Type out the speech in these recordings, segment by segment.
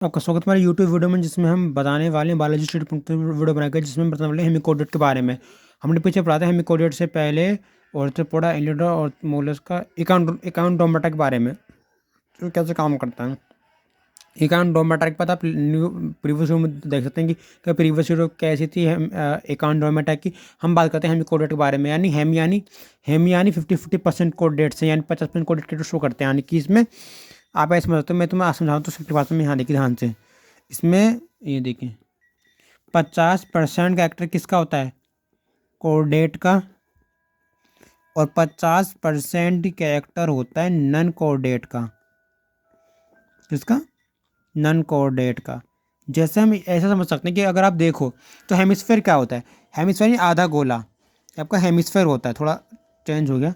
तो आपका स्वागत है हमारे यूट्यूब वीडियो में, जिसमें हम बताने वाले हैं बायोलॉजी स्टडी वीडियो बनाकर, जिसमें हम बताने वाले हैं हेमिकोडेट के बारे में। हमने पीछे पढ़ा था हेमिकोडेट से पहले ऑर्थोपोडा, एनिलिडा और मोलस्का, एकाउंटोमेटा के बारे में, तो कैसे काम करता है। एकाउंटोमेटा के पता आप प्रीवियस वीडियो में देख सकते हैं कि प्रीवियस वीडियो कैसी थी एकाउंटोमेटा की। हम बात करते हैं हेमिकोडेट के बारे में, यानी हेम यानी 50% कोडेट से, यानी 50% कोडेट शो करते हैं। यानी कि इसमें आप ऐसे समझते हो, मैं तुम्हें समझाऊँ तो सिंपल भाषा में। यहाँ देखिए ध्यान से, इसमें ये देखें 50% का एक्टर किसका होता है, कोऑर्डिनेट का, और 50% कैरेक्टर होता है नन कोऑर्डिनेट का। किसका? नन कोऑर्डिनेट का। जैसे हम ऐसा समझ सकते हैं कि अगर आप देखो तो हेमिस्फेयर क्या होता है, हेमिस्फेयर आधा गोला आपका हेमिस्फेयर होता है। थोड़ा चेंज हो गया।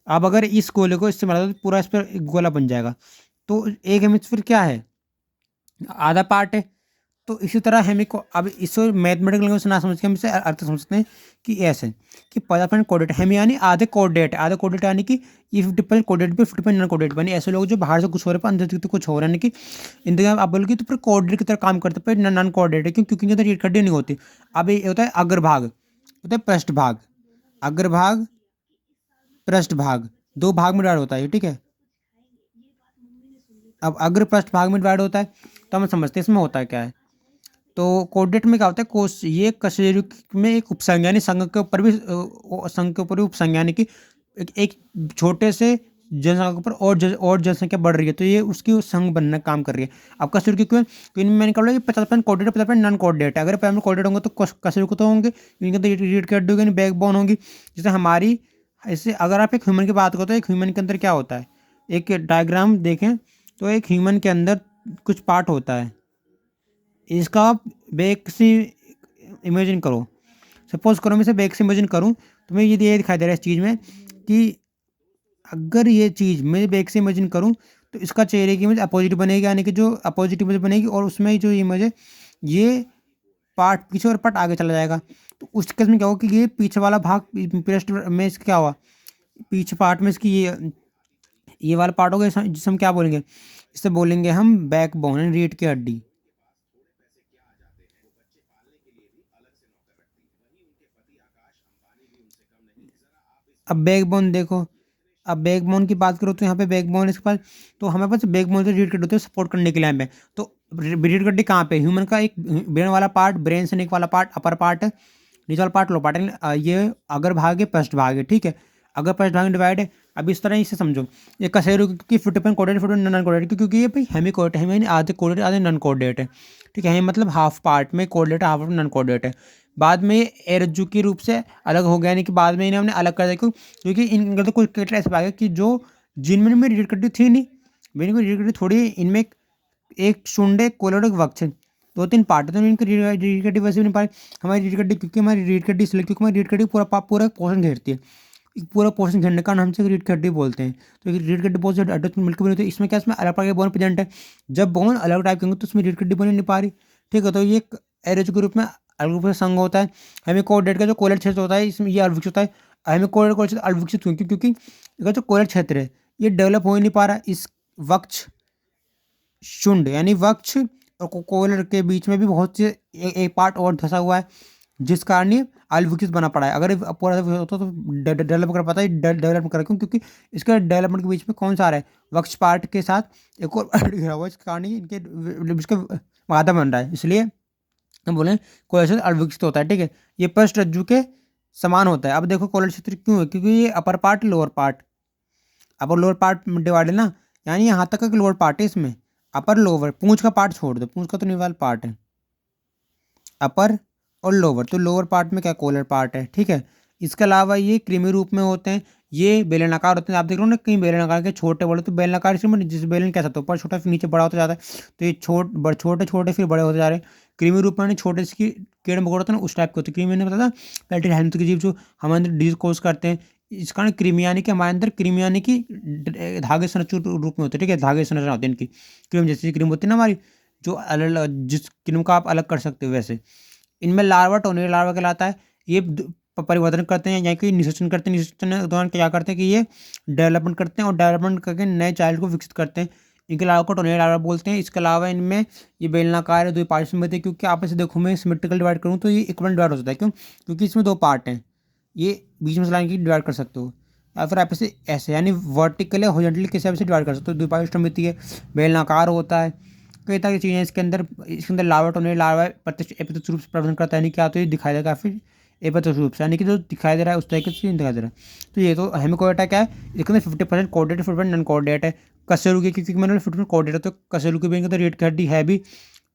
अब अगर इस गोले को इससे मिला दो तो पूरा इस पर एक गोला बन जाएगा। तो एक हेमिस्फेयर क्या है, आधा पार्ट है। तो इसी तरह हमें को अब इसको मैथमेटिकल लैंग्वेज से ना समझ के हम इसे अर्थ समझते हैं कि ऐसे कि 50% कोऑर्डिनेट हम, यानी आधे कोऑर्डिनेट यानी कि ये 50% कोऑर्डिनेट पे 50% नॉन कोऑर्डिनेट बने। ऐसे लोग जो बाहर से कुछ हो रहे हैं अंदर से कुछ हो रहा है, यानी कि इनके आप बोलोगे तो फिर कोऑर्डिनेट की तरह काम करते पर नॉन कोऑर्डिनेट है। क्यों? क्योंकि इनके अंदर ये कड़ी नहीं होती। अब ये होता है अग्रभाग, होता है पृष्ठभाग। अग्रभाग, पृष्ठभाग, दो भाग में डिवाइड होता है, ठीक है। अब अग्र पृष्ठ भाग में डिवाइड होता है, तो हम समझते हैं इसमें होता है क्या है। तो कोऑर्डिनेट में क्या होता है, कोश ये कशेरु में एक उपसंज्ञा, यानी संघ के ऊपर भी संघ के ऊपर भी उपसंज्ञा, यानी कि एक छोटे से जनसंख्या के ऊपर और जनसंख्या बढ़ रही है, तो ये उसकी संघ बनने का काम कर रही है। अब कशेरु क्यों? तो इनमें मैंने कहा कि 50% कोऑर्डिनेट, 50% नॉन कोऑर्डिनेट है। अगर 50% कोऑर्डिनेट होंगे तो कशेरु को तो होंगे, इनके अंदर रीड कर दोगे, बैकबोन होगी। जैसे हमारी, ऐसे अगर आप एक ह्यूमन की बात करो तो एक ह्यूमन के अंदर क्या होता है, एक डायग्राम देखें तो एक ह्यूमन के अंदर कुछ पार्ट होता है। इसका आप बैक से इमेजिन करो। सपोज करो मैं इसे बैक से इमेजिन करूँ तो मैं ये दिखाई दे रहा है इस चीज़ में कि अगर ये चीज़ मैं बैक से इमेजिन करूँ तो इसका चेहरे की इमेज अपोजिट बनेगी, यानी कि जो अपोजिट इमेज बनेगी, और उसमें जो इमेज है ये पार्ट पीछे और पार्ट आगे चला जाएगा। तो उस केस में क्या होगा कि ये पीछे वाला भाग पृष्ठ में इसका क्या हुआ, पीछे पार्ट में इसकी ये वाला पार्ट होगा, जिसे हम क्या बोलेंगे, इसे बोलेंगे हम बैकबोन, रीढ़ की हड्डी। अब बैकबोन देखो, अब बैकबोन की बात करो तो यहाँ पे बैकबोन इसके पास, तो हमारे पास बैकबोन से रीढ़ की हड्डी होती है सपोर्ट करने के लिए हमें। तो रीढ़ की हड्डी कहाँ पे, ह्यूमन का एक ब्रेन वाला पार्ट, ब्रेन से नीचे वाला पार्ट अपर पार्ट है, नीचे वाला पार्ट लो पार्ट है, ये अगर भाग है पृष्ठ भाग है, ठीक है। अगर पृष्ठ भाग में डिवाइड है। अब इस तरह इसे समझो, ये कसेरू की 50% कोऑर्डिनेट, 50% नॉन कोऑर्डिनेट, क्योंकि ये भाई हेमी कोऑर्डिनेट है, यानी आधे कोऑर्डिनेट आधे नॉन कोऑर्डिनेट है, ठीक है। मतलब हाफ पार्ट में कोऑर्डिनेट, हाफ नॉन कोऑर्डिनेट है। बाद में ये एरजू के रूप से अलग हो गया, यानी कि बाद में इन्हें हमने अलग कर दिया। क्यों? क्योंकि इनका तो कुछ कैरेक्टर ऐसे पाएगा कि जो जिनमें में रीढ़ की हड्डी थी नहीं, मेरी कोई रीढ़ की हड्डी थोड़ी, इनमें एक शुंड है, कोलोड, एक वक्ष है, दो तीन पार्ट है, तो इनकी रीढ़ की हड्डी वैसे भी नहीं पाए। हमारी रीढ़ की हड्डी, क्योंकि हमारी रीढ़ की हड्डी इसलिए क्योंकि हमारी रीढ़ की हड्डी पूरा पोर्शन घेरती है। पूरा पोर्शन घेरने का नाम से रीढ़ की हड्डी बोलते हैं। तो रीढ़ की हड्डी बहुत से अटैचमेंट मिलकर बनी होती है। इसमें क्या, इसमें अलग प्रकार के बोन प्रेजेंट है। जब बोन अलग टाइप के होंगे तो उसमें रीढ़ की हड्डी बन नहीं पा रही, ठीक है। तो ये एक एरोज के रूप में अलग रूप से संघ होता है। हमें कोऑर्डिनेट का जो कोलर क्षेत्र होता है, इसमें ये अविकसित होता है। हमें कोऑर्डिनेट क्षेत्र अविकसित क्यों? क्योंकि इसका जो कोलर क्षेत्र है ये डेवलप हो ही नहीं पा रहा। इस वक्ष, शुंड यानी वक्ष और कोलर के बीच में भी बहुत से एक पार्ट और धंसा हुआ है, जिस कारण ये अविकसित बना पड़ा है। अगर ये पूरा होता तो डेवलप कर पाता है, डेवलप कर क्यों? क्योंकि इसके डेवलपमेंट के बीच में कौन सा आ रहा है, वक्ष पार्ट के साथ एक और पार्ट घिरा हुआ है, इस कारण ही इनके इसका वादा बन रहा है। इसलिए हम बोले कोलर क्षेत्र अविकसित होता है, ठीक है। ये पृष्ठ रज्जु के समान होता है। अब देखो कोलर क्षेत्र क्यों है, क्योंकि ये upper part, lower part, upper lower part divide है ना, यानी यहाँ तक का लोअर पार्ट है इसमें, अपर लोअर। पूंछ का पार्ट छोड़ दो, पूंछ का तो निवाल पार्ट है, अपर और लोअर। तो लोअर पार्ट में क्या, कोलर पार्ट है, ठीक है। इसके अलावा ये कृमि रूप में होते हैं, ये बेलनाकार होते हैं। आप देख रहे हो ना, कहीं बेलनाकार के छोटे बड़े, तो बेलनाकार इसमें जिस बेलन कैसा तो ऊपर छोटा फिर नीचे बड़ा होता जाता है। तो ये छोटे छोटे फिर बड़े होते जा रहे हैं। कृमि रूप में छोटे इसकी कीड़े मकोड़े होते हैं ना, उस टाइप के होते हैं। कृमि ने बताया पैल्टी हेल्थ के जीव जो हमारे अंदर डिजीज कोज करते हैं। इस कारण कृमि यानी कि हमारे अंदर कृमि यानी कि धागे संरचना रूप में होते हैं, ठीक है। धागे संरचना होती है इनकी, क्रीम जैसी क्रीम होती है ना हमारी, जो अलग जिस क्रीम का आप अलग कर सकते हो वैसे। इनमें लार्वा, टोनरी लार्वा कहलाता है। ये परिवर्तन करते हैं, यानी कि निषेचन करते हैं। निषेचन के दौरान क्या करते हैं कि ये डेवलपमेंट करते हैं, और डेवलपमेंट करके नए चाइल्ड को विकसित करते हैं। इनके लार्वा को टोर्नेडो लार्वा बोलते हैं। इसके अलावा इनमें ये बेलनाकार है, 2 पार्ट्स में थे, क्योंकि आप इसे देखो मैं सिमेट्रिकल डिवाइड करूँ तो ये इक्वल डिवाइड हो जाता है। क्यों? क्योंकि इसमें 2 पार्ट हैं, ये बीच में से लाइन की डिवाइड कर सकते हो, या फिर आप इसे ऐसे यानी वर्टिकल या हॉरिजॉन्टली किसी भी से डिवाइड कर सकते हो। 2 पार्ट सिस्टम होती है, बेलनाकार होता है, कई तरह की चीज़ें इसके अंदर लार्वा टोर्नेडो लार्वा प्रत्यक्ष अप्रत्यक्ष रूप से प्रदर्शन करता है, यानी क्या तो ये दिखाई देगा काफ़ी अप्रत्यक्ष रूप से, यानी कि जो दिखाई दे रहा है उस तरीके से नहीं दिखाई दे रहा है। तो ये तो हेमिकोएटा क्या है, इसके अंदर 50% कोऑर्डिनेट 50% नॉन कोऑर्डिनेट है। कशेरू की, क्योंकि मैंने 50% कोऑर्डिनेट, तो कशेरू की भी इनके अंदर रीढ़ की हड्डी है भी,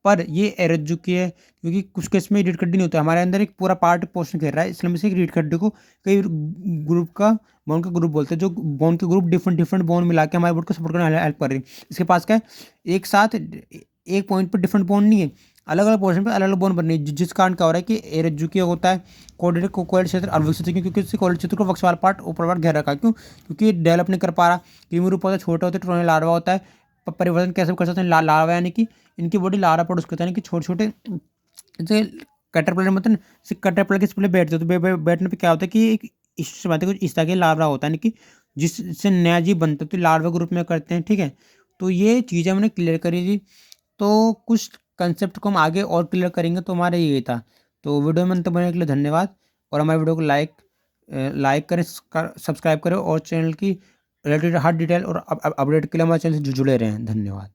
पर ये एरज्जू की है, क्योंकि कुछ केस में रीढ़ की हड्डी नहीं होता है। हमारे अंदर एक पूरा पार्ट पोर्शन घेर रहा है, इसलिए हम इसे रीढ़ की हड्डी को कई ग्रुप का बोन का ग्रुप बोलते हैं, जो बोन के ग्रुप डिफरेंट डिफरेंट बोन मिला के हमारे बोन को सपोर्ट करने में हेल्प कर रही है। इसके पास क्या है, एक साथ एक पॉइंट पर डिफरेंट बोन नहीं है, अलग अलग पोर्शन पर अलग अलग बोन बननी है, जिस कारण क्या हो रहा है कि एरज्जू की होता है कोऑर्डिनेट कोऑर्डिनेट क्षेत्र अविकसित है, क्योंकि उससे कोऑर्डिनेट क्षेत्र को वक्ष वाला पार्ट ऊपर वाला घेर रखा है। क्यों? क्योंकि ये डेवलप नहीं कर पा रहा। क्रीमी रूप होता है, छोटे होते टोर्नेडो लार्वा होता है, परिवर्तन कैसे कर सकते हैं, लार्वा यानी कि इनकी बॉडी लार्वा प्रोड्यूस करता है, यानी कि छोटे छोटे जैसे कैटरपिलर मतलब जैसे कैटरपिलर के पहले बैठते हो, तो बैठने पे क्या होता है कि एक इस बात कुछ इस तरह के लार्वा होता है, यानी कि जिससे नया जीव बनता है, तो लार्वा ग्रुप में करते हैं। ठीक है, तो ये चीज़ें हमने क्लियर करी थी। तो कुछ कंसेप्ट को हम आगे और क्लियर करेंगे, तो हमारा ये था। तो वीडियो में अंत बनने के लिए धन्यवाद, और हमारे वीडियो को लाइक करें, सब्सक्राइब करें, और चैनल की रिलेटेड हर डिटेल और अपडेट के लिए हमारे चैनल से जुड़े रहें। धन्यवाद।